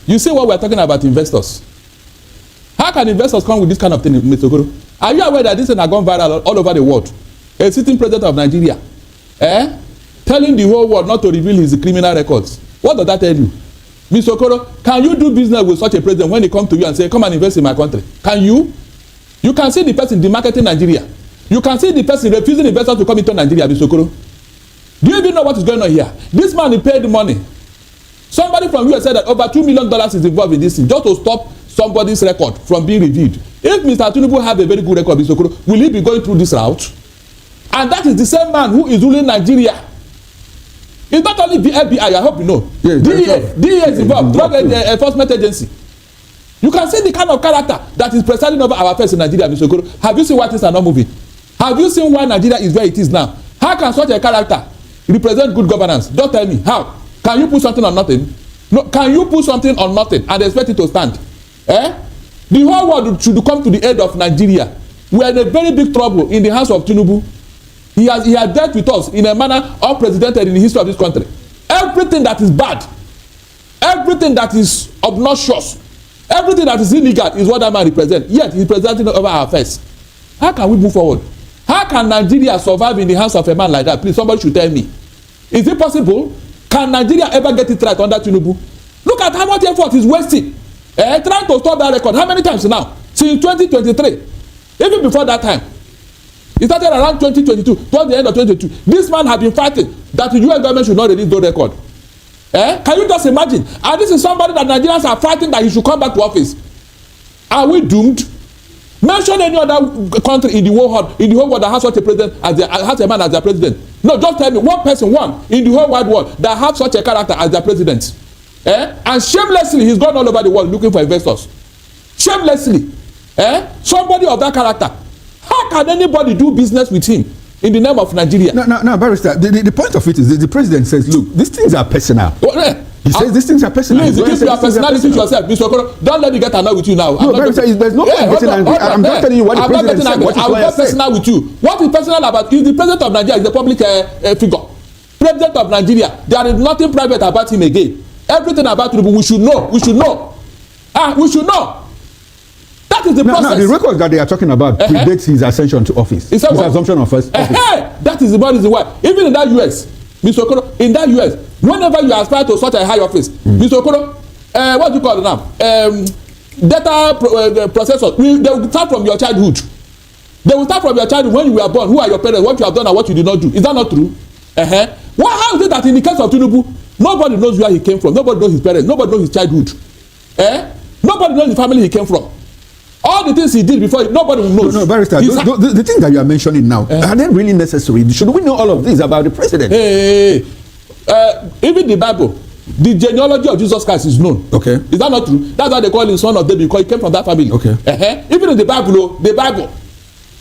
You see what we're talking about, investors. How can investors come with this kind of thing, Mr. Okoro? Are you aware that this thing has gone viral all over the world? A sitting president of Nigeria, telling the whole world not to reveal his criminal records. What does that tell you? Mr. Okoro, can you do business with such a president when he comes to you and say, come and invest in my country? Can you? You can see the person demarketing Nigeria. You can see the person refusing investors to come into Nigeria, Mr. Okoro. Do you even know what is going on here? This man, he paid money. Somebody from US said that over $2 million is involved in this thing just to stop somebody's record from being reviewed. If Mr. Tinubu have a very good record, Mr. Okoro, will he be going through this route? And that is the same man who is ruling Nigeria. It's not only the FBI, I hope you know. Yeah, DEA is involved, Drug Enforcement Agency. You can see the kind of character that is presiding over our affairs in Nigeria, Mr. Okoro. Have you seen why things are not moving? Have you seen why Nigeria is where it is now? How can such a character represent good governance? Don't tell me. How? Can you put something on nothing? No. Can you put something on nothing and expect it to stand? The whole world should come to the aid of Nigeria. We are in a very big trouble in the hands of Tinubu. He has dealt with us in a manner unprecedented in the history of this country. Everything that is bad, everything that is obnoxious, everything that is illegal is what that man represents. Yet he is presenting over our affairs. How can we move forward? How can Nigeria survive in the hands of a man like that? Please, somebody should tell me. Is it possible? Can Nigeria ever get it right under Tinubu? Look at how much effort he's wasting. Trying to stop that record. How many times now? Since 2023. Even before that time. It started around 2022, towards the end of 2022. This man has been fighting that the US government should not release the record. Can you just imagine? And this is somebody that Nigerians are fighting that he should come back to office. Are we doomed? Mention any other country in the whole world that has such a president has a man as their president. No, just tell me one person, one in the whole wide world that has such a character as their president. And shamelessly, he's gone all over the world looking for investors. Shamelessly, somebody of that character. How can anybody do business with him in the name of Nigeria? No, Barrister. The point of it is the president says, look, these things are personal. He says these things are personal. Please, keep your personality to yourself, Mr. Okoro. Don't let me get annoyed with you now. No, Barrister, there's no point getting angry. I'm not telling you what the president said. I'm not personal with you. What is personal about is the president of Nigeria is the public figure. President of Nigeria. There is nothing private about him again. Everything about him we should know. We should know. We should know. That is the process. Now, the records that they are talking about predates his ascension to office. His assumption of office. That is the reason why. Even in that US, Mr. Okoro, in that US, whenever you aspire to such a high office, Mr. Okoro, what do you call it now? Data processors. They will start from your childhood. They will start from your childhood when you were born. Who are your parents? What you have done and what you did not do. Is that not true? How is it that in the case of Tinubu, nobody knows where he came from? Nobody knows his parents. Nobody knows his childhood. Nobody knows the family he came from. All the things he did before, nobody knows. No, Barrister, the things that you are mentioning now, are they really necessary? Should we know all of this about the president? Even the Bible, the genealogy of Jesus Christ is known. Okay. Is that not true? That's why they call him son of David, because he came from that family. Okay. Even in the Bible,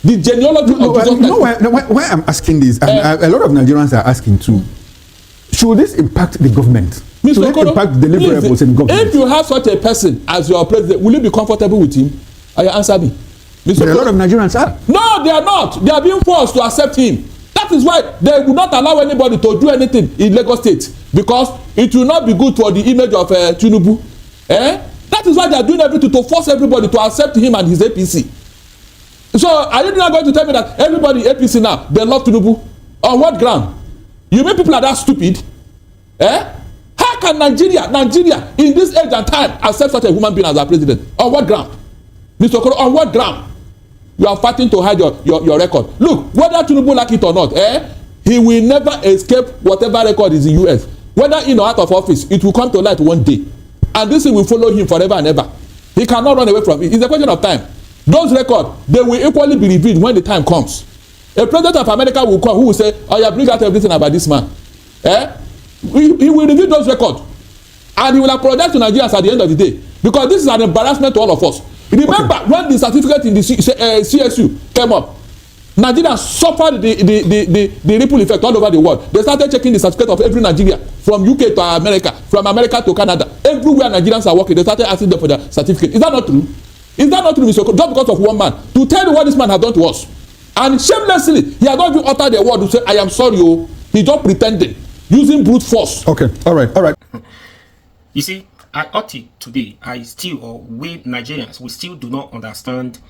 the genealogy of Jesus Christ. You know why I'm asking this, and a lot of Nigerians are asking too, should this impact the government? Should it impact deliverables in government? If you have such a person as your president, will you be comfortable with him? Answer me. But a lot of Nigerians are. No, they are not. They are being forced to accept him. That is why they will not allow anybody to do anything in Lagos State, because it will not be good for the image of Tinubu. That is why they are doing everything to force everybody to accept him and his APC. So are you not going to tell me that everybody APC now, they love Tinubu? On what ground? You mean people are that stupid? How can Nigeria in this age and time accept such a human being as our president? On what ground? Mr. Okoro, on what ground? You are fighting to hide your record. Look, whether Tinubu like it or not, he will never escape whatever record is in US. Whether in or out of office, it will come to light one day. And this thing will follow him forever and ever. He cannot run away from it. It's a question of time. Those records, they will equally be revealed when the time comes. A president of America will come who will say, oh yeah, bring out everything about this man. He will reveal those records. And he will apologize to Nigerians at the end of the day. Because this is an embarrassment to all of us. Remember when the certificate in the CSU came up, Nigerians suffered the ripple effect all over the world. They started checking the certificate of every Nigerian, from UK to America, from America to Canada. Everywhere Nigerians are working, they started asking them for their certificate. Is that not true? Is that not true, Mr. Okoro? Just because of one man, to tell you what this man has done to us. And shamelessly, he has not even uttered a word to say, I am sorry, he just pretended, using brute force. Okay, all right. You see, up to today, we Nigerians, we still do not understand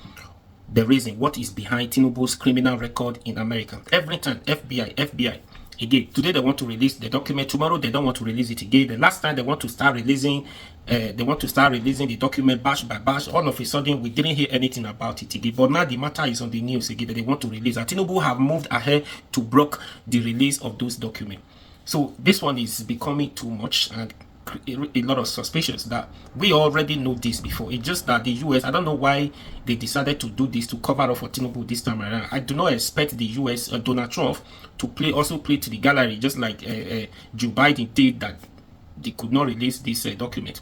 the reason, what is behind Tinubu's criminal record in America. Every time, FBI. Again, today they want to release the document. Tomorrow they don't want to release it again. The last time they want to start releasing, the document batch by batch. All of a sudden, we didn't hear anything about it again. But now the matter is on the news again that they want to release. And Tinubu have moved ahead to block the release of those documents. So this one is becoming too much and a lot of suspicions that we already know this before. It's just that the US, I don't know why they decided to do this to cover up for Tinubu this time around. I do not expect the US, Donald Trump, to play to the gallery, just like Joe Biden did, that they could not release this document.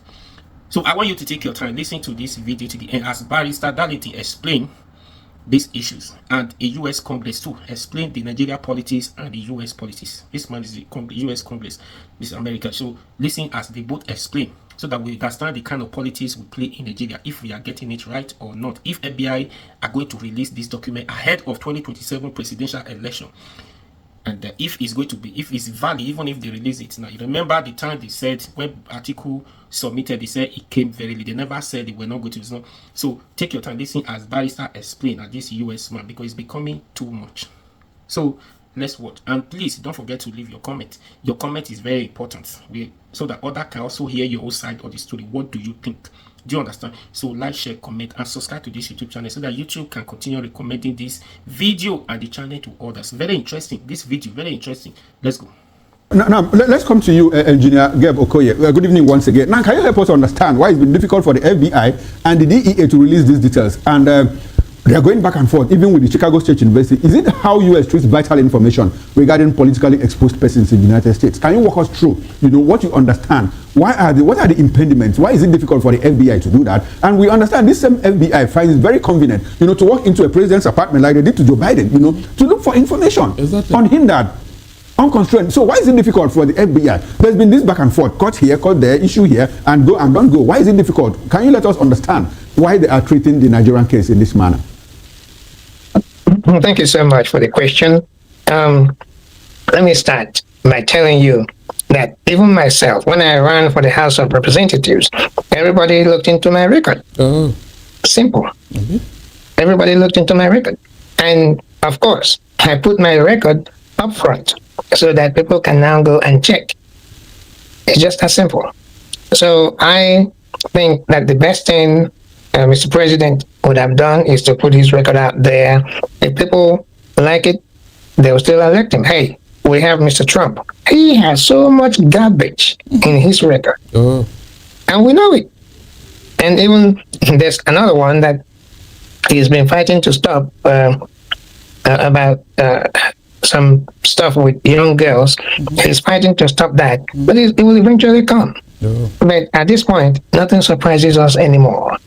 So I want you to take your time, listen to this video to the end as Barrister Dality explain these issues, and a US Congress too explain the Nigeria politics and the US politics. This man is the US Congress, this is America. So listen as they both explain, so that we understand the kind of politics we play in Nigeria, if we are getting it right or not, if FBI are going to release this document ahead of 2027 presidential election, and if it's going to be, if it's valid, even if they release it now. You remember the time they said, when article submitted, they said it came very late. They never said they were not going to. So take your time, listen as Barrister explain at this US man, because it's becoming too much. So let's watch, and please don't forget to leave your comment. Your comment is very important, so that others can also hear your own side of the story. What do you think? Do you understand? So like, share, comment, and subscribe to this YouTube channel so that YouTube can continue recommending this video and the channel to others. Very interesting. This video, very interesting. Let's go. Now, let's come to you, Engineer Geb Okoye. Good evening once again. Now, can you help us understand why it's been difficult for the FBI and the DEA to release these details? And they are going back and forth, even with the Chicago State University. Is it how US treats vital information regarding politically exposed persons in the United States? Can you walk us through, what you understand? What are the impediments? Why is it difficult for the FBI to do that? And we understand this same FBI finds it very convenient, to walk into a president's apartment like they did to Joe Biden, to look for information unhindered, unconstrained. So why is it difficult for the FBI? There's been this back and forth, cut here, cut there, issue here, and go and don't go. Why is it difficult? Can you let us understand why they are treating the Nigerian case in this manner? Thank you so much for the question. Let me start by telling you that even myself, when I ran for the House of Representatives, everybody looked into my record. Simple. Mm-hmm. Everybody looked into my record. And of course, I put my record up front so that people can now go and check. It's just as simple. So I think that the best thing Mr. President would have done is to put his record out there. If people like it, they will still elect him. Hey, we have Mr. Trump. He has so much garbage in his record. And we know it. And even there's another one that he's been fighting to stop about some stuff with young girls. He's fighting to stop that, but it will eventually come. But at this point, nothing surprises us anymore,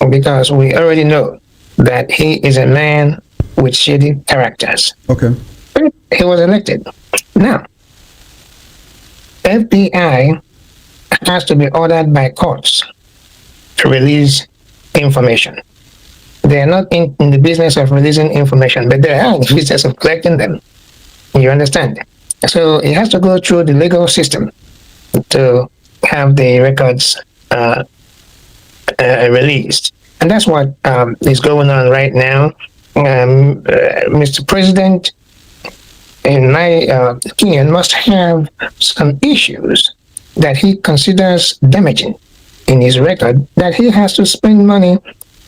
because we already know that he is a man with shady characters. Okay. He was elected. Now, FBI has to be ordered by courts to release information. They are not in the business of releasing information, but they are in the business of collecting them. You understand? So it has to go through the legal system to have the records released. And that's what is going on right now. Mr. President, in my opinion, must have some issues that he considers damaging in his record, that he has to spend money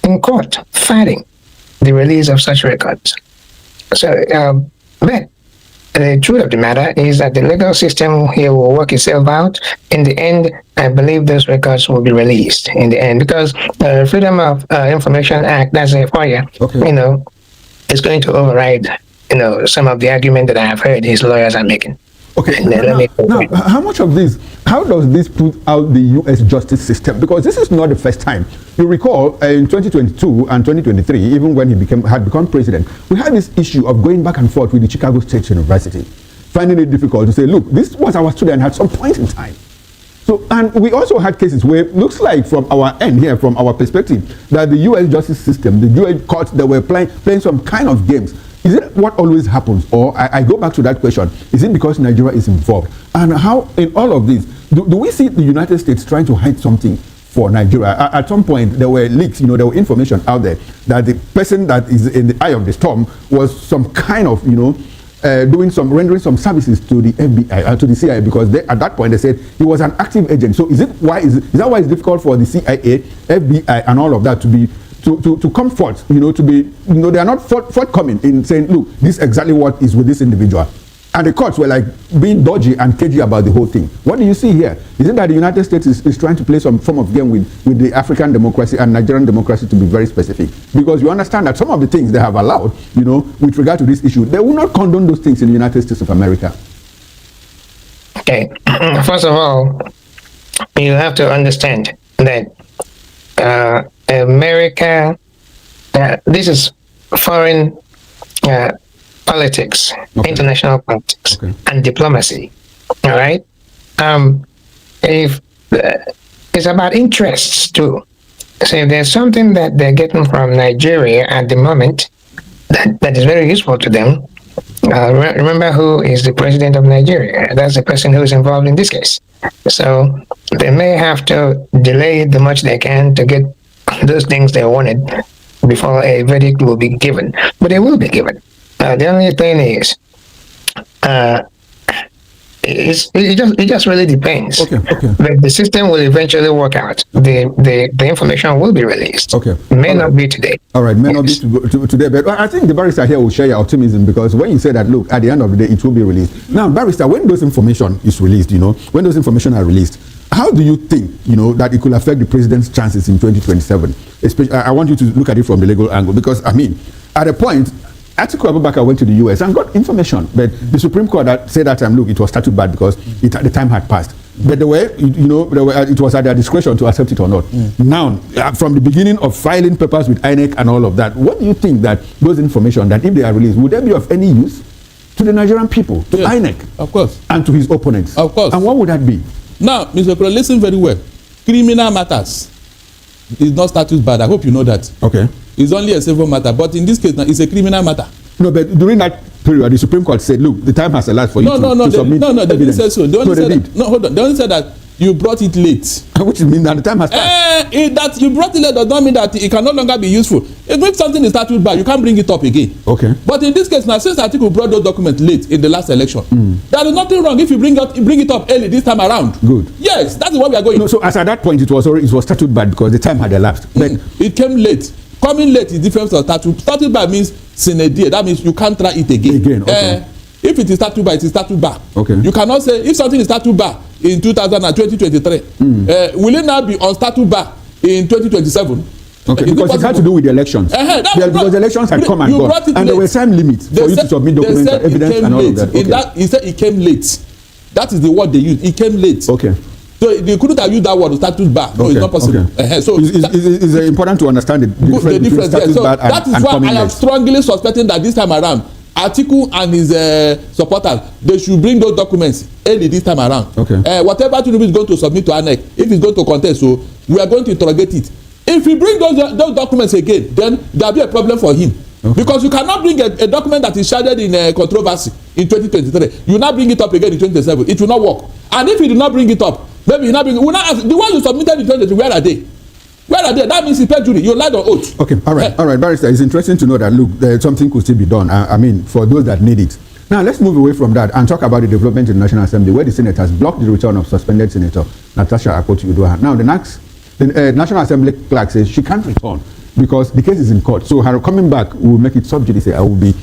in court fighting the release of such records. So, but the truth of the matter is that the legal system here will work itself out. In the end, I believe those records will be released in the end, because the Freedom of Information Act, that's a FOIA, is going to override, some of the argument that I have heard his lawyers are making. Okay. Now, how does this put out the U.S. justice system? Because this is not the first time. You recall in 2022 and 2023, even when he had become president, we had this issue of going back and forth with the Chicago State University, finding it difficult to say, look, this was our student at some point in time. So, and we also had cases where it looks like from our end here, from our perspective, that the U.S. justice system, the U.S. courts, they were playing some kind of games. Is it what always happens? Or I go back to that question, is it because Nigeria is involved? And how, in all of this, do we see the United States trying to hide something for Nigeria? At some point, there were leaks, there were information out there that the person that is in the eye of the storm was some kind of, rendering some services to the FBI, to the CIA, because at that point they said he was an active agent. So is that why it's difficult for the CIA, FBI, and all of that to come forth, to be, they are not forthcoming in saying, look, this is exactly what is with this individual. And the courts were like being dodgy and cagey about the whole thing. What do you see here? Isn't that the United States is trying to play some form of game with the African democracy and Nigerian democracy, to be very specific? Because you understand that some of the things they have allowed, with regard to this issue, they will not condone those things in the United States of America. Okay. First of all, you have to understand that America, this is foreign politics, international politics, and diplomacy. All right. If it's about interests too. So if there's something that they're getting from Nigeria at the moment that is very useful to them, remember who is the president of Nigeria. That's the person who is involved in this case. So they may have to delay the much they can to get those things they wanted before a verdict will be given. But it will be given. The only thing is, it just really depends. Okay. The system will eventually work out. The information will be released. Okay. May not be today. All right, may not be today, but I think the barrister here will share your optimism, because when you say that, look, at the end of the day, it will be released. Now, barrister, when those information is released, when those information are released, how do you think, that it could affect the president's chances in 2027? Especially, I want you to look at it from the legal angle, because, at a point, Atiku Abubakar went to the US and got information, but the Supreme Court said that time, look, it was statute bad because the time had passed. But the way, it was at their discretion to accept it or not. Now, from the beginning of filing papers with INEC and all of that, what do you think that those information, that if they are released, would they be of any use to the Nigerian people, to INEC? Of course. And to his opponents? Of course. And what would that be? Now, Mr. Okoro, listen very well. Criminal matters is not statute bad. I hope you know that. Okay. It's only a civil matter, but in this case now, it's a criminal matter. No, but during that period, the Supreme Court said, look, the time has elapsed for you to submit they didn't say so. They only said did. no, hold on. They only said that you brought it late. Which means that the time has passed. That you brought it late does not mean that it can no longer be useful. If something is statute bad, you can't bring it up again. Okay. But in this case now, since Atiku brought those documents late in the last election, there is nothing wrong if you bring it up early this time around. Good. Yes, that is what we are going. No, so as at that point, it was statute bad because the time had elapsed. But it came late. Coming late is different from statute. Statute bad means sine die. That means you can't try it again. Okay. If it is statute bad, it is statute bad. Okay. You cannot say if something is statute bad in 2023, will it now be on statute bad in 2027? Okay, because it had to do with the elections. Because the elections had come and gone, and there were time limits for you to submit documents and evidence and all of that. Okay. He said it came late. That is the word they used. It came late. Okay. So they couldn't have used that word statute bad. No, it's not possible. Okay. So it's important to understand the difference between statute bad and that is why I am strongly suspecting that this time around, Atiku and his supporters, they should bring those documents early this time around. Okay. Whatever Tinubu is going to submit to INEC, if he's going to contest, so we are going to interrogate it. If he bring those documents again, then there will be a problem for him. Okay. Because you cannot bring a document that is shrouded in controversy in 2023. You now bring it up again in 2027. It will not work. And if you do not bring it up, maybe you not bring it. We not ask, the one you submitted in 2023, where are they? Where are they? That means it's perjury. You lied on oath. Okay, all right, Barrister. It's interesting to know that, look, something could still be done. I mean, for those that need it. Now, let's move away from that and talk about the development in the National Assembly, where the Senate has blocked the return of suspended Senator Natasha Akpoti-Uduaghan. Now, the National Assembly clerk says she can't return because the case is in court. So her coming back will make it sub judice. I will be,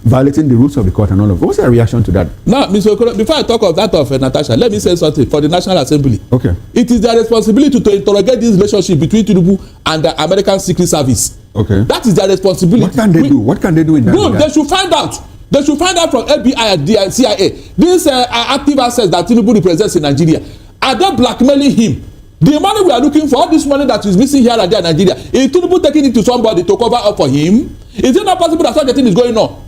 violating the rules of the court and all of that. What's your reaction to that? Now, Mr. Okoro, before I talk of that of Natasha, let me say something for the National Assembly. Okay. It is their responsibility to interrogate this relationship between Tinubu and the American Secret Service. Okay. That is their responsibility. What can they do? What can they do in that? Good. They should find out. They should find out from FBI and CIA. These active assets that Tinubu represents in Nigeria, are they blackmailing him? The money we are looking for, all this money that is missing here and there in Nigeria, is Tinubu taking it to somebody to cover up for him? Is it not possible that such a thing is going on?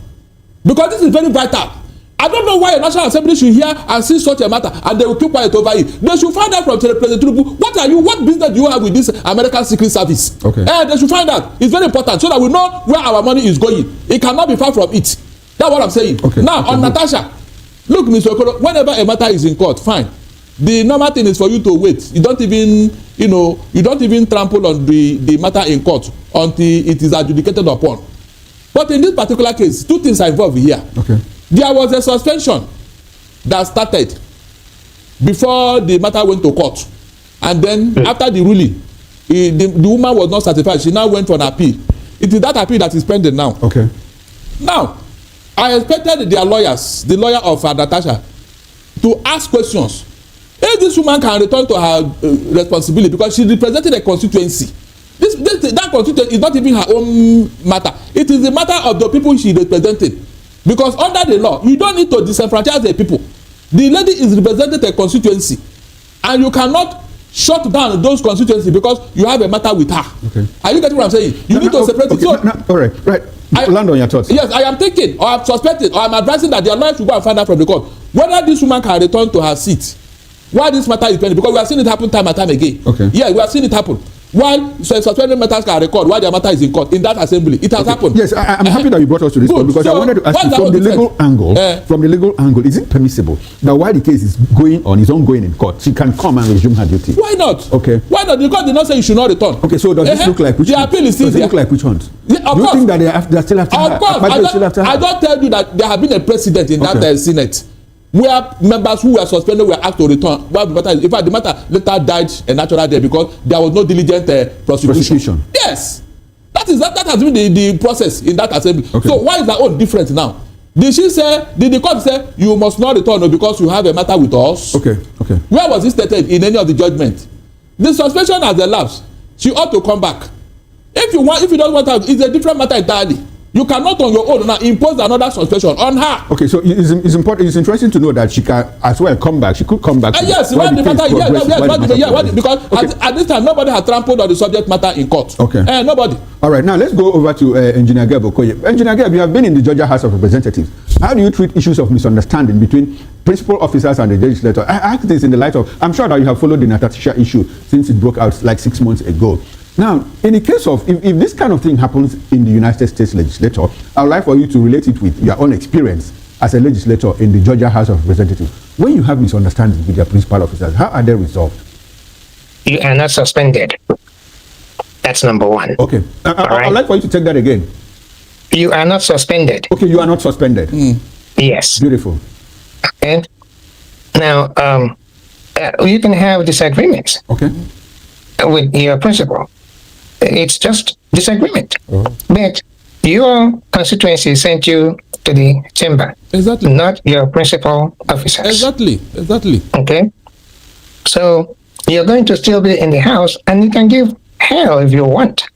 Because this is very vital. I don't know why a National Assembly should hear and see such a matter and they will keep quiet over it. They should find out from President Tinubu, what business do you have with this American Secret Service? Okay. They should find out. It's very important so that we know where our money is going. It cannot be far from it. That's what I'm saying. Okay. Now, okay, on Natasha, look, Mr. Okoro, whenever a matter is in court, fine. The normal thing is for you to wait. You don't even, you don't even trample on the matter in court until it is adjudicated upon. But in this particular case, two things are involved here. Okay. There was a suspension that started before the matter went to court, and then after the ruling, the woman was not satisfied. She now went for an appeal. It is that appeal that is pending now. Okay. Now, I expected their lawyers, the lawyer of Natasha, to ask questions. If this woman can return to her responsibility, because she represented a constituency. That constituency is not even her own matter. It is the matter of the people she represented. Because under the law, you don't need to disenfranchise the people. The lady is representing a constituency, and you cannot shut down those constituencies because you have a matter with her. Okay. Are you getting what I'm saying? You need to separate it. So, all right, right. Land on your thoughts. Yes, I am thinking, or I'm suspecting, or I'm advising that their lawyer should go and find out from the court whether this woman can return to her seat. Why this matter is pending? Because we have seen it happen time and time again. Okay. Yeah, we have seen it happen. While suspended matters can record while their matter is in court in that assembly, it has happened. Yes, I'm happy that you brought us to this point, because I wanted to ask you from the legal angle. From the legal angle, is it permissible that while the case is going on, is ongoing in court, she can come and resume her duty? Why not? Okay. Why not? The court did not say you should not return. Okay, so does this look like which? The appeal is still there. Does it look like which ones? Yeah, Do you think that they still have to? Of course, I don't tell you that there have been a precedent in that Senate where members who were suspended were asked to return. In fact, the matter later died a natural death because there was no diligent prosecution. Yes, that has been the process in that assembly. Okay. So why is that own different now? Did the court say you must not return because you have a matter with us? Okay. Where was it stated in any of the judgment? The suspension has elapsed. She ought to come back. If you don't want her, it's a different matter entirely. You cannot on your own now impose another suspension on her. Okay, so it's important. It's interesting to know that she can as well come back. She could come back. Yes, because at this time nobody has trampled on the subject matter in court. Okay. Nobody. All right, now let's go over to Engineer Geb Okoye. Engineer Geb, you have been in the Georgia House of Representatives. How do you treat issues of misunderstanding between principal officers and the legislator? I ask this in the light of, I'm sure that you have followed the Natasha issue since it broke out like 6 months ago. Now, in the case of, if this kind of thing happens in the United States legislature, I would like for you to relate it with your own experience as a legislator in the Georgia House of Representatives. When you have misunderstandings with your principal officers, how are they resolved? You are not suspended. That's number one. Okay. I'd like for you to take that again. You are not suspended. Okay, you are not suspended. Yes. Beautiful. Okay. Now, you can have disagreements. Okay. With your principal. It's just disagreement. But your constituency sent you to the chamber. Exactly. Not your principal officers. Exactly. Okay. So you're going to still be in the house, and you can give hell if you want.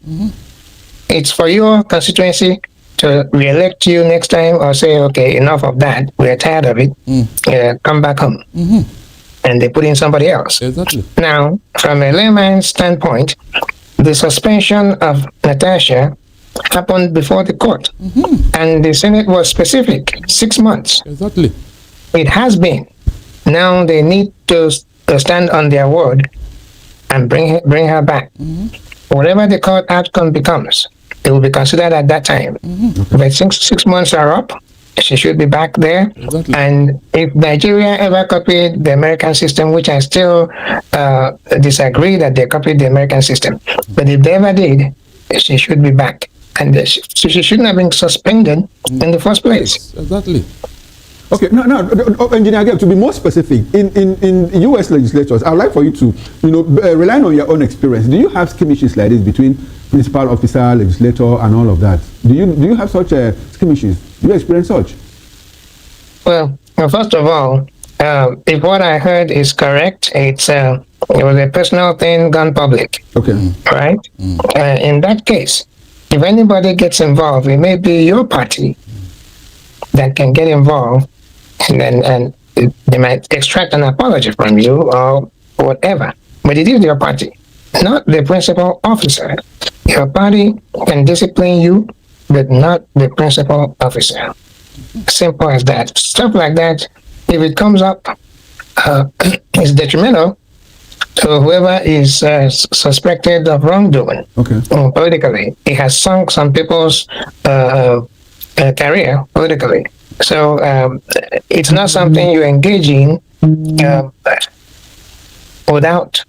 It's for your constituency to re-elect you next time, or say, okay, enough of that. We're tired of it. Come back home. And they put in somebody else. Exactly. Now, from a layman's standpoint, the suspension of Natasha happened before the court, and the Senate was specific, 6 months. Exactly. It has been. Now they need to stand on their word and bring her back. Whatever the court outcome becomes, it will be considered at that time. But since 6 months are up, she should be back there. Exactly. And if Nigeria ever copied the American system, which I still disagree that they copied the American system, but if they ever did, she should be back. And she shouldn't have been suspended in the first place. Exactly. Okay, now, Engineer Geb, to be more specific, in U.S. legislatures, I'd like for you to, relying on your own experience, do you have skirmishes like this between principal officer, legislator, and all of that? Do you have such skirmishes? Do you experience such? Well, first of all, if what I heard is correct, it was a personal thing gone public. Okay. Right? In that case, if anybody gets involved, it may be your party that can get involved, and they might extract an apology from you or whatever. But it is your party, not the principal officer. Your party can discipline you, but not the principal officer. Simple as that. Stuff like that, if it comes up, is detrimental to whoever is suspected of wrongdoing. Okay. Politically. It has sunk some people's career politically. So it's not something you engage in without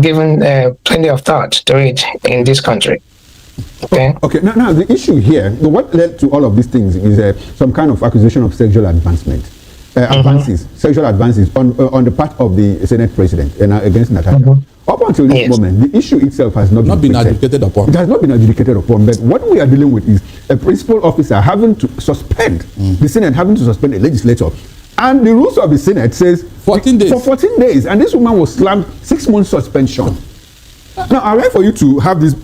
giving plenty of thought to it in this country. Okay. Okay. Now the issue here, what led to all of these things is some kind of accusation of sexual advancement, sexual advances on the part of the Senate President against Natasha. Up until this moment, the issue itself has not been adjudicated upon. It has not been adjudicated upon. But what we are dealing with is a principal officer having to suspend the Senate, having to suspend a legislator. And the rules of the Senate says 14 days. For 14 days. And this woman was slammed 6 months suspension. Now, I'd like for you to have this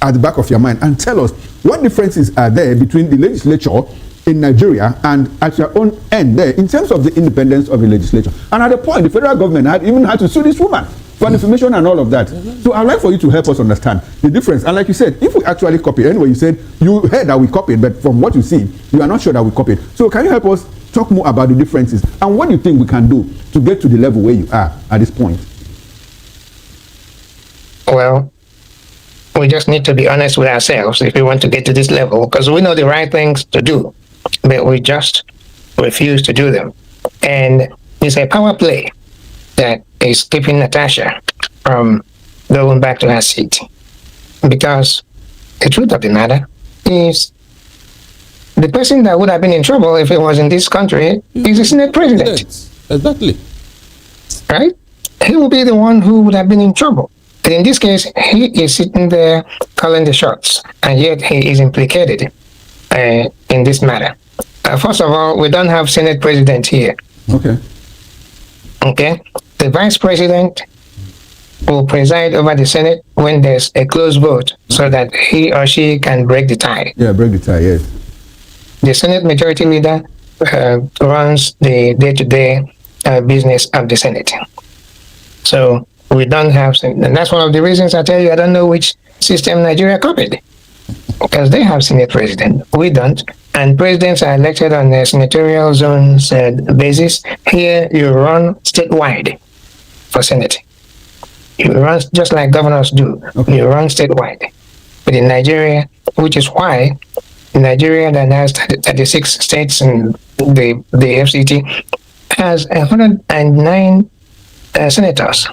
at the back of your mind and tell us what differences are there between the legislature in Nigeria and at your own end there in terms of the independence of the legislature. And at the point, the federal government even had to sue this woman for information and all of that. So I'd like for you to help us understand the difference. And like you said, if we actually copy, anyway, you said you heard that we copied, but from what you see, you are not sure that we copied. So can you help us talk more about the differences and what do you think we can do to get to the level where you are at this point? Well, we just need to be honest with ourselves if we want to get to this level, because we know the right things to do, but we just refuse to do them. And it's a power play that is keeping Natasha from going back to her seat. Because the truth of the matter is the person that would have been in trouble if it was in this country is the Senate President. Exactly. Right? He will be the one who would have been in trouble. But in this case, he is sitting there calling the shots, and yet he is implicated in this matter. First of all, we don't have Senate President here. Okay. Okay? The Vice President will preside over the Senate when there's a close vote so that he or she can break the tie. Yeah, break the tie, yes. The Senate Majority Leader runs the day-to-day business of the Senate. So we don't have, and that's one of the reasons I tell you I don't know which system Nigeria copied. Because they have Senate President, we don't. And presidents are elected on a senatorial zones basis. Here you run statewide for Senate. You run just like governors do. Okay. You run statewide. But in Nigeria, which is why Nigeria that has 36 states and the FCT has 109 senators.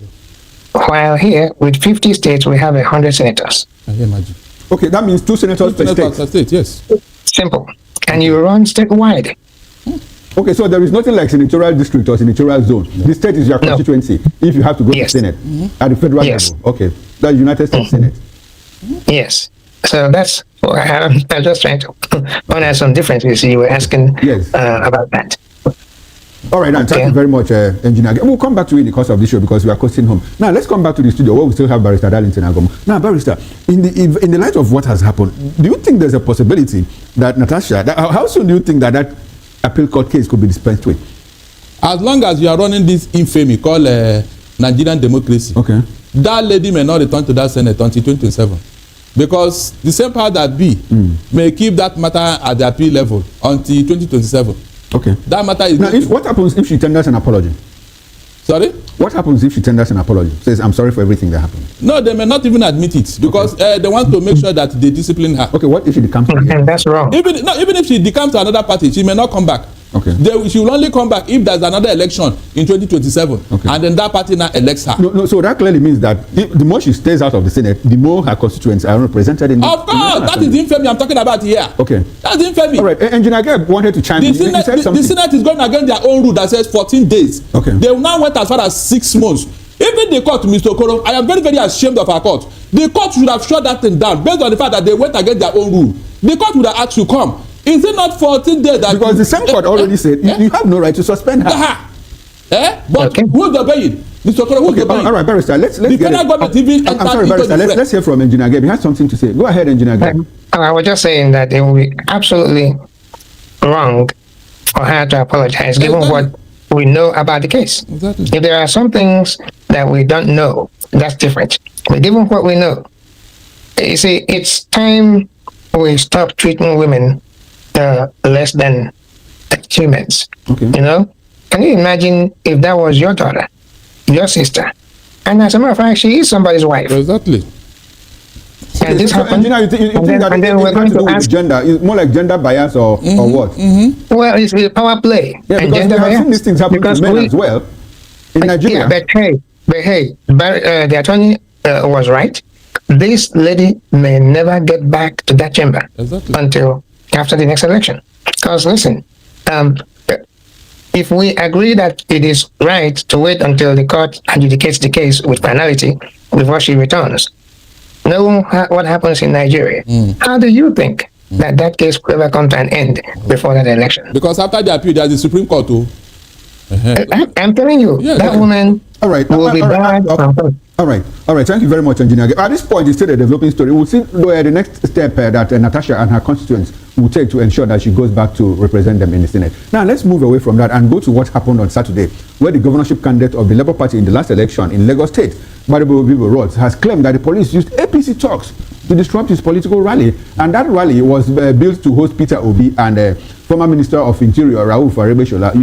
While here, with 50 states, we have 100 senators. I can imagine. Okay, that means 2 senators per state. Yes. Simple. And you run statewide. Okay, so there is nothing like senatorial district or senatorial zone. No. The state is your constituency if you have to go to Senate at the federal level. Okay, that's United States Senate. Yes. So that's, I'm just trying to point out some differences you were asking about that. All right, and thank you very much, Engineer. We'll come back to you in the course of this show because we are coasting home. Now, let's come back to the studio where we still have Barrister Darlington Agomo. Now, Barrister, in the light of what has happened, do you think there's a possibility that Natasha, how soon do you think that appeal court case could be dispensed with? As long as you are running this infamy called Nigerian democracy, that lady may not return to that Senate until 2027. Because the same power that be may keep that matter at the appeal level until 2027. Okay. That matter is. Now, what happens if she tenders an apology? Sorry? What happens if she tenders an apology? Says, I'm sorry for everything that happened. No, they may not even admit it because they want to make sure that they discipline her. Okay, what if she decamps? That's wrong. Even if she decamps to another party, she may not come back. Okay. She will only come back if there's another election in 2027, and then that party now elects her. No, so that clearly means that the more she stays out of the Senate, the more her constituents are represented in the Of course, that is the infamy I'm talking about here. Okay. That's the infamy. All right, Engineer Geb wanted to chime in. The Senate is going against their own rule that says 14 days. Okay. They now went as far as 6 months. Even the court, Mr. Okoro, I am very, very ashamed of our court. The court should have shut that thing down based on the fact that they went against their own rule. The court would have asked you come. Is it not 14 days that... Because the same court already said you have no right to suspend her. But who's obeying? Mr. Okoro, who's obeying? All right, Barrister, let's the federal government even I'm sorry, Barrister, let's hear from Engineer Geb. He has something to say. Go ahead, Engineer Geb. I was just saying that it would be absolutely wrong for her to apologize, given what we know about the case. Exactly. If there are some things that we don't know, that's different. But given what we know, you see, it's time we stop treating women less than humans. Okay. You know? Can you imagine if that was your daughter, your sister? And as a matter of fact, she is somebody's wife. Exactly. And this happened. Engineer, you think that it has to do with gender? It's more like gender bias or what? Well, it's a power play. Yeah, because we have seen these things happen to men as well in Nigeria. Yeah, but hey, But hey, the attorney was right. This lady may never get back to that chamber until after the next election. Because listen, if we agree that it is right to wait until the court adjudicates the case with finality before she returns, knowing what happens in Nigeria, how do you think that case will ever come to an end before that election? Because after the appeal, there's the Supreme Court too. I'm telling you, that woman will be bad. All right. Thank you very much, Engineer. At this point, it's still a developing story. We'll see the next step that Natasha and her constituents will take to ensure that she goes back to represent them in the Senate. Now, let's move away from that and go to what happened on Saturday, where the governorship candidate of the Labour Party in the last election in Lagos State, Badibo Rhodes, has claimed that the police used APC talks to disrupt his political rally. And that rally was built to host Peter Obi and former Minister of Interior, Rauf Aregbesola,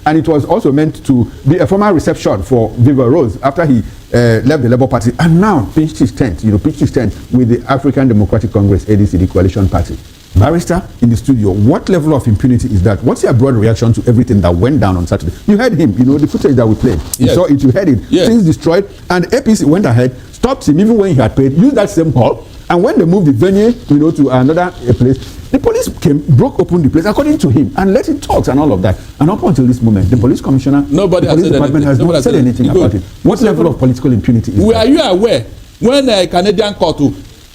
and it was also meant to be a formal reception for Viva Rose after he left the Labour Party and now pitched his tent with the African Democratic Congress, ADC, the coalition party. Barrister in the studio, what level of impunity is that? What's your broad reaction to everything that went down on Saturday? You heard him, the footage that we played. You saw it, you heard it. Yes. Things destroyed, and APC went ahead, stopped him even when he had paid, used that same hall, and when they moved the venue, to another place, the police broke open the place according to him and let him talk and all of that. And up until this moment, the police commissioner, the police department has not said anything about it. What level of political impunity is that? Are you aware when a Canadian court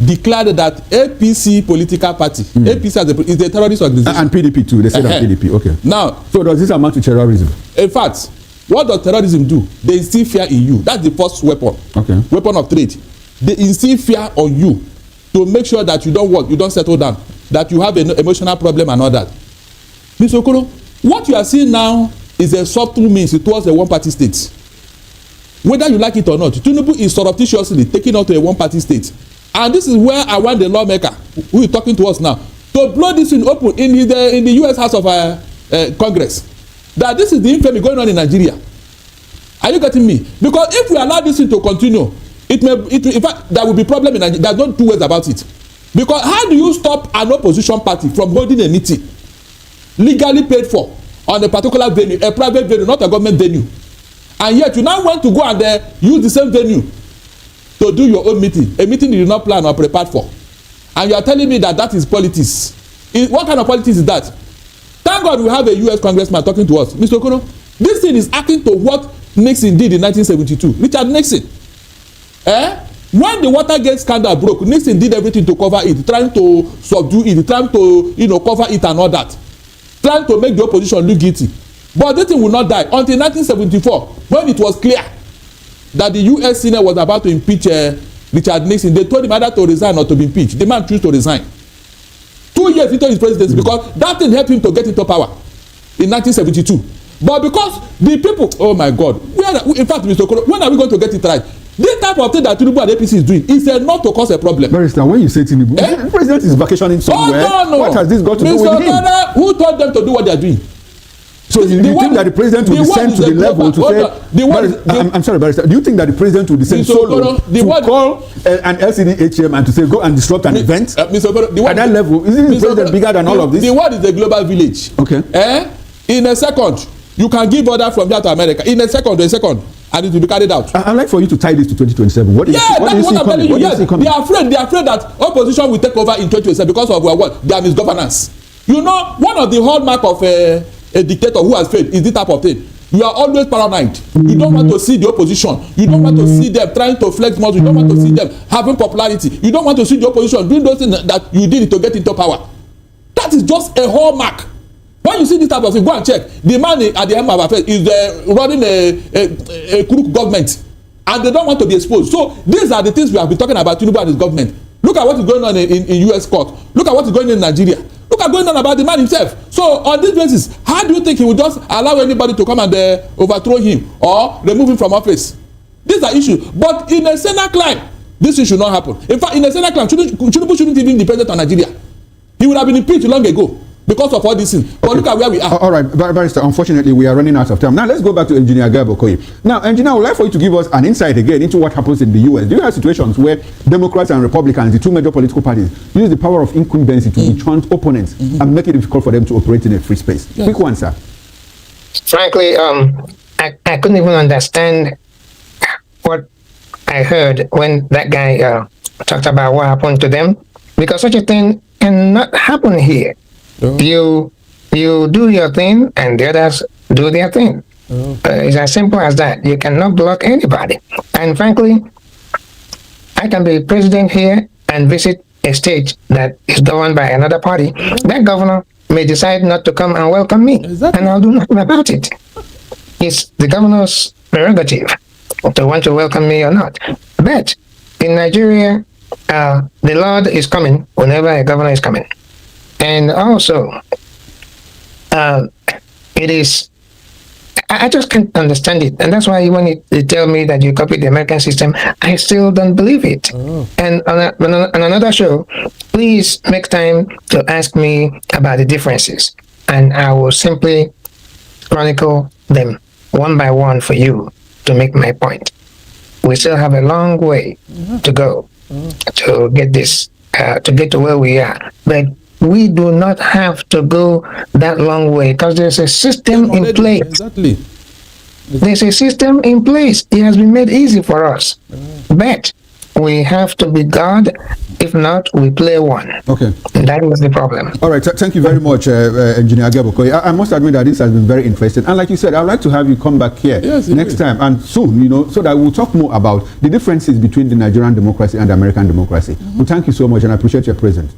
declared that APC political party, APC is a terrorist organization? And PDP too, they said that PDP, okay. Now, so does this amount to terrorism? In fact, what does terrorism do? They instill fear in you. That's the first weapon. Okay. Weapon of trade. They instill fear on you to make sure that you don't work, you don't settle down, that you have an emotional problem and all that. Mr. Okoro, what you are seeing now is a subtle means towards a one-party state. Whether you like it or not, Tinubu is surreptitiously taking out to a one-party state. And this is where I want the lawmaker, who is talking to us now, to blow this in open in the U.S. House of Congress. That this is the infamy going on in Nigeria. Are you getting me? Because if we allow this thing to continue, in fact, there will be problem in Nigeria. There's no two ways about it. Because how do you stop an opposition party from holding a meeting legally paid for on a particular venue, a private venue, not a government venue, and yet you now want to go and use the same venue to do your own meeting, a meeting you did not plan or prepared for, and you are telling me that is politics? What kind of politics is that? Thank God we have a U.S. congressman talking to us. Mr. Okoro, this thing is akin to what Nixon did in 1972. Richard Nixon. When the Watergate scandal broke, Nixon did everything to cover it, trying to subdue it, trying to cover it and all that, trying to make the opposition look guilty. But this thing will not die until 1974, when it was clear that the U.S. Senate was about to impeach Richard Nixon. They told him either to resign or to be impeached. The man chose to resign 2 years into his presidency because that thing helped him to get into power in 1972. But because the people, oh my God, in fact, Mr. Okoro, when are we going to get it right? This type of thing that Tinubu and APC is doing is not to cause a problem. Barrister, when you say Tinubu, the president is vacationing somewhere. No. What has this got to do with him? Who told them to do what they are doing? So you think that the president will descend to the level to say, I'm sorry, Barrister, do you think that the president will descend so low to call an LCD HM and to say go and disrupt an event? At that level, isn't the president bigger than all of this? The world is a global village. Okay. In a second, you can give order from here to America. In a second, and it will be carried out. I'd like for you to tie this to 2027. What do you see coming? Yes, they are afraid that opposition will take over in 2027 because of what? Their misgovernance. One of the hallmark of a dictator who has failed is this type of thing. You are always paranoid. You don't want to see the opposition. You don't want to see them trying to flex muscle. You don't want to see them having popularity. You don't want to see the opposition doing those things that you did to get into power. That is just a hallmark. When you see this type of thing, go and check. The man at the helm of affairs is running a crook government, and they don't want to be exposed. So these are the things we have been talking about Tinubu and his government. Look at what is going on in U.S. court. Look at what is going on in Nigeria. Look at going on about the man himself. So on this basis, how do you think he will just allow anybody to come and overthrow him or remove him from office? These are issues. But in a Senate climb, this should not happen. In fact, in a Senate climb, Tinubu shouldn't even be president of Nigeria. He would have been impeached long ago. Because of all these things. But look at where we are. All right, Barrister, unfortunately, we are running out of time. Now, let's go back to Engineer Gab Okoye. Now, Engineer, I would like for you to give us an insight again into what happens in the U.S. Do you have situations where Democrats and Republicans, the two major political parties, use the power of incumbency to enchant opponents and make it difficult for them to operate in a free space? Yes. Quick one, sir. Frankly, I couldn't even understand what I heard when that guy talked about what happened to them, because such a thing cannot happen here. Oh. You do your thing, and the others do their thing. Oh. It's as simple as that. You cannot block anybody. And frankly, I can be president here and visit a state that is governed by another party. That governor may decide not to come and welcome me, Exactly. and I'll do nothing about it. It's the governor's prerogative to want to welcome me or not. But in Nigeria, the Lord is coming whenever a governor is coming. And also, it is, I just can't understand it. And that's why when you tell me that you copied the American system, I still don't believe it. Oh. And on another show, please make time to ask me about the differences. And I will simply chronicle them one by one for you to make my point. We still have a long way to go to get this, to get to where we are. But we do not have to go that long way because there's a system in place. Exactly. There's a system in place. It has been made easy for us. But we have to be God. If not, we play one. Okay. That was the problem. All right. Thank you very much, Engineer Gebokoye. I must admit that this has been very interesting. And like you said, I'd like to have you come back here Yes, next indeed. time and soon, so that we'll talk more about the differences between the Nigerian democracy and the American democracy. Well, thank you so much, and I appreciate your presence.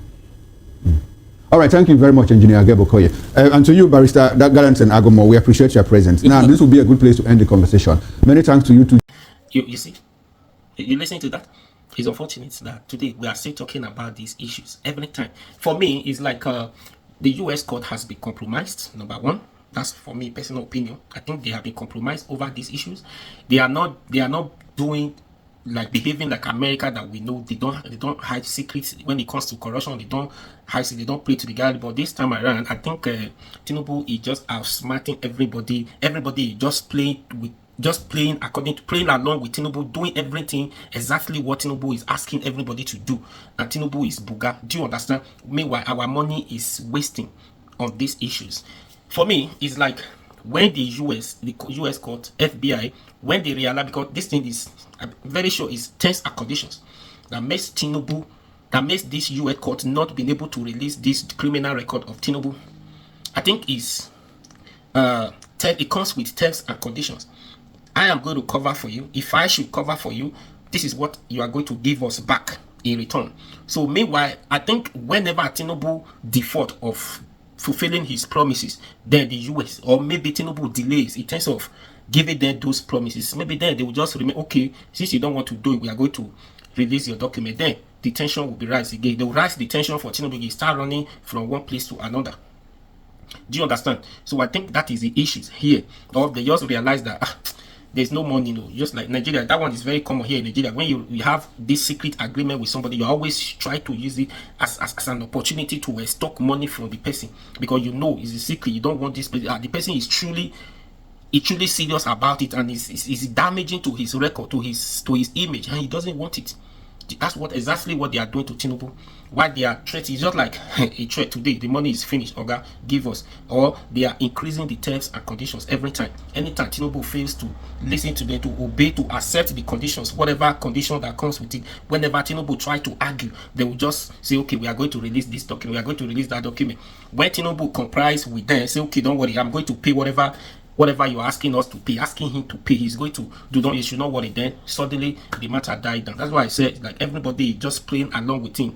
All right, thank you very much, Engineer Gebokoye. And to you, Barrister Galanton Agomo, we appreciate your presence. Now, this will be a good place to end the conversation. Many thanks to you too. You see, you listen to that. It's unfortunate that today we are still talking about these issues every time. For me, it's like the U.S. court has been compromised. Number one, that's for me personal opinion. I think they have been compromised over these issues. They are not doing like behaving like America that we know. They don't hide secrets when it comes to corruption. They don't hide. They don't play to the gallery. But this time around, I think Tinubu is just outsmarting everybody. Everybody is just playing along with Tinubu, doing everything exactly what Tinubu is asking everybody to do. And Tinubu is buga. Do you understand? Meanwhile, our money is wasting on these issues. For me, it's like when the US court, FBI, when they realize, because this thing is, I'm very sure, is terms and conditions that makes Tinubu, that makes this US court not being able to release this criminal record of Tinubu. I think is it comes with terms and conditions. I am going to cover for you. If I should cover for you, this is what you are going to give us back in return. So meanwhile, I think whenever Tinubu default of fulfilling his promises, then the US or maybe Tinubu delays in terms of giving them those promises, maybe then they will just remain, okay, since you don't want to do it, we are going to release your document. Then the tension will be rise again. They will rise the tension for Tinubu. He start running from one place to another. Do you understand? So I think that is the issue here. Or they just realize that there's no money, just like Nigeria. That one is very common here in Nigeria. When you have this secret agreement with somebody, you always try to use it as an opportunity to stock money from the person, because it's a secret. You don't want this person. The person is truly serious about it, and is damaging to his record, to his image, and he doesn't want it. That's exactly what they are doing to Tinubu. Why they are threatening, it's just like a threat. Today the money is finished, Oga, give us. Or they are increasing the terms and conditions every time. Anytime Tinubu fails to listen to them, to obey, to accept the conditions, whatever condition that comes with it, whenever Tinubu try to argue, they will just say, okay, we are going to release this document, we are going to release that document. When Tinubu complies with them, say, okay, don't worry, I'm going to pay whatever you're asking us to pay, asking him to pay, he's going to do. Don't, you should not worry. Then suddenly the matter died down. That's why I said, like, everybody just playing along with him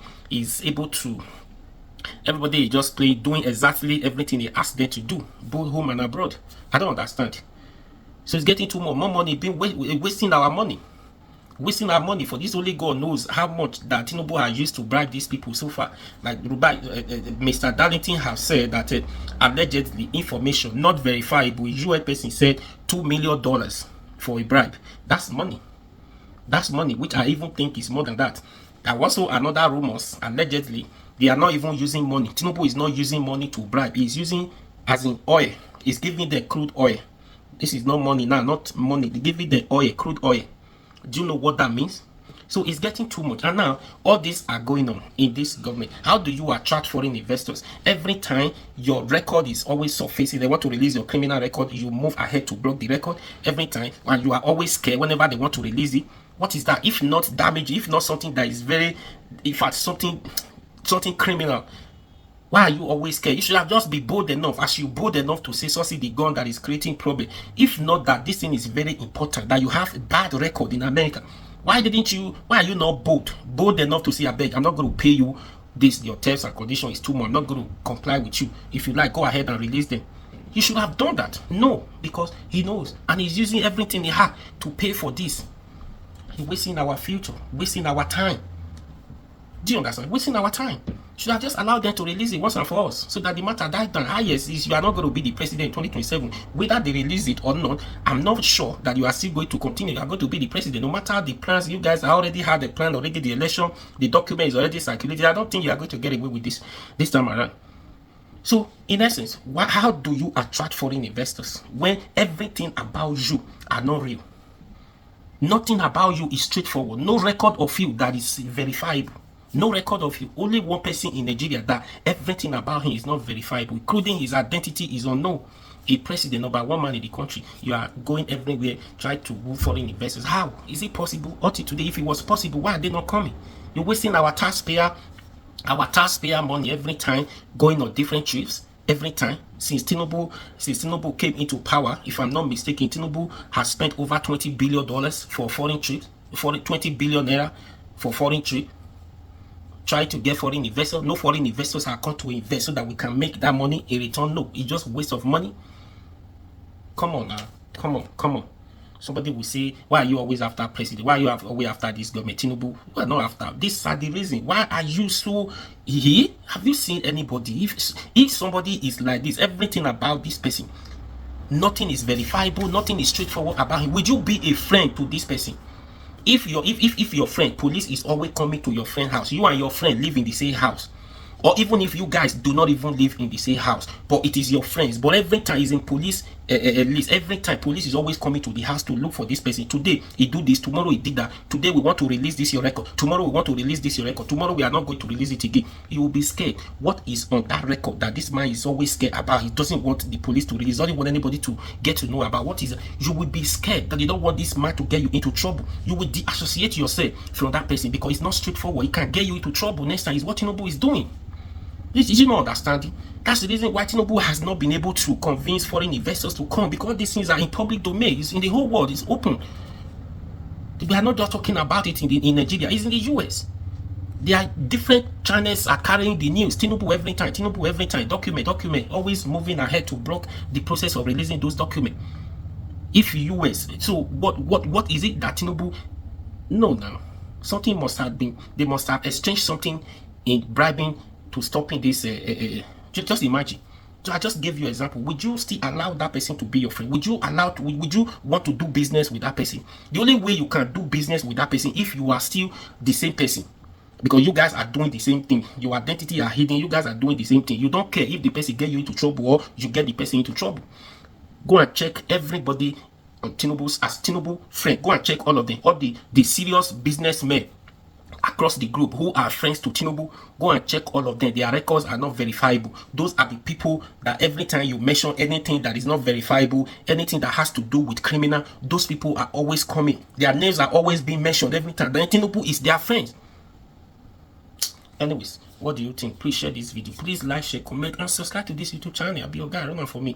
everybody is just doing exactly everything he asked them to do, both home and abroad. I don't understand. So it's getting too more money, being wasting our money. Wasting our money for this. Only God knows how much that Tinubu has used to bribe these people so far. Like Mr. Darlington has said that allegedly information not verifiable, US person said $2 million for a bribe. That's money. That's money, which I even think is more than that. There was also another rumors, allegedly they are not even using money. Tinubu is not using money to bribe. He's using as in oil. He's giving the crude oil. This is not money now, not money. They give it the oil, crude oil. Do you know what that means? So it's getting too much. And now all these are going on in this government. How do you attract foreign investors? Every time your record is always surfacing, they want to release your criminal record, you move ahead to block the record every time, and you are always scared whenever they want to release it. What is that? If not damage, if not something that is very, in fact, something criminal, why are you always scared? You should have just be bold enough, as you bold enough to say, so see the gun that is creating problem. If not that this thing is very important, that you have a bad record in America, why are you not bold enough to say, I beg, I'm not going to pay you this, your terms and conditions is too much, I'm not going to comply with you. If you like, go ahead and release them. You should have done that. No, because he knows, and he's using everything he has to pay for this. He's wasting our future, wasting our time. Do you understand? Wasting our time. Should have just allowed them to release it once and for all, so that the matter dies down. Highest is you are not going to be the president in 2027. Whether they release it or not, I'm not sure that you are still going to continue. You are going to be the president. No matter the plans, you guys already had the plan, already the election, the document is already circulated. I don't think you are going to get away with this time around. So, in essence, how do you attract foreign investors when everything about you are not real? Nothing about you is straightforward. No record of you that is verifiable. No record of you. Only one person in Nigeria that everything about him is not verifiable, including his identity is unknown. A president, number one man in the country. You are going everywhere, trying to woo foreign investors. How is it possible? Until today, if it was possible, why are they not coming? You're wasting our taxpayer money every time, going on different trips. Every time since Tinubu came into power, if I'm not mistaken, Tinubu has spent over $20 billion for foreign trips, 20 billion naira for foreign trip. Try to get foreign investors. No foreign investors are come to invest so that we can make that money in return. No, it's just waste of money. Come on now, come on. Somebody will say, why are you always after president? Why are you always after this government? Tinubu, we are not after. These are the reason. Why are you so here? Have you seen anybody? If somebody is like this, everything about this person, nothing is verifiable, nothing is straightforward about him. Would you be a friend to this person? If your friend, police is always coming to your friend's house, you and your friend live in the same house, or even if you guys do not even live in the same house, but it is your friends, but every time is in police list, every time police is always coming to the house to look for this person. Today he do this, tomorrow he did that. Today we want to release this your record, tomorrow we want to release this your record, tomorrow we are not going to release it again. You will be scared. What is on that record that this man is always scared about? He doesn't want the police to release, doesn't want anybody to get to know about. What is? You will be scared that you don't want this man to get you into trouble. You will de-associate yourself from that person because it's not straightforward. It can get you into trouble next time. Is what Tinubu is doing. Is you not understanding? That's the reason why Tinubu has not been able to convince foreign investors to come, because these things are in public domain. It's in the whole world. It's open. We are not just talking about it in Nigeria. It's in the US. There are different channels are carrying the news. Tinubu every time. Document. Always moving ahead to block the process of releasing those documents. If US, so what is it that Tinubu? No, now something must have been. They must have exchanged something in bribing to stopping this. Just imagine. So I just gave you an example. Would you still allow that person to be your friend? Would you want to do business with that person? The only way you can do business with that person if you are still the same person, because you guys are doing the same thing. Your identity are hidden. You guys are doing the same thing. You don't care if the person get you into trouble or you get the person into trouble. Go and check everybody on Tinubu's as Tinubu friend. Go and check all of them, all the serious businessmen across the group who are friends to Tinubu. Go and check all of them. Their records are not verifiable. Those are the people that every time you mention anything that is not verifiable, anything that has to do with criminal, those people are always coming. Their names are always being mentioned every time. Then Tinubu is their friends. Anyways, what do you think? Please share this video. Please like, share, comment, and subscribe to this YouTube channel. I'll be your guy. Run on for me.